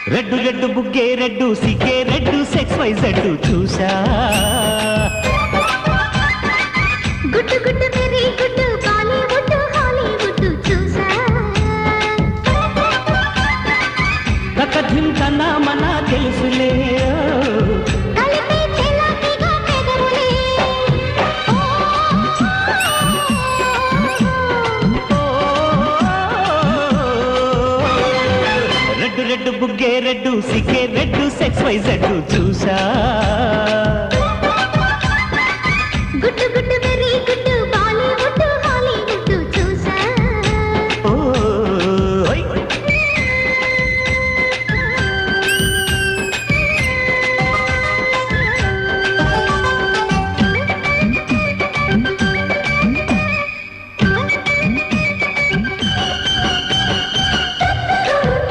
red red బుగ్గే red సిగ్గే red sex Y Z చూసా గుట్టు గుట్టు వెరీ గుట్టు బాలీవుడ్ హాలీవుడ్ చూసా కథిం కన్నా మన తెలుసులే కలిపి చెలాకిగా పెదవులే రెడ్డు రెడ్డు బుగ్గే రెడ్డు సిగ్గే రెడ్డు సెక్స్ వై జెడ్డు చూసా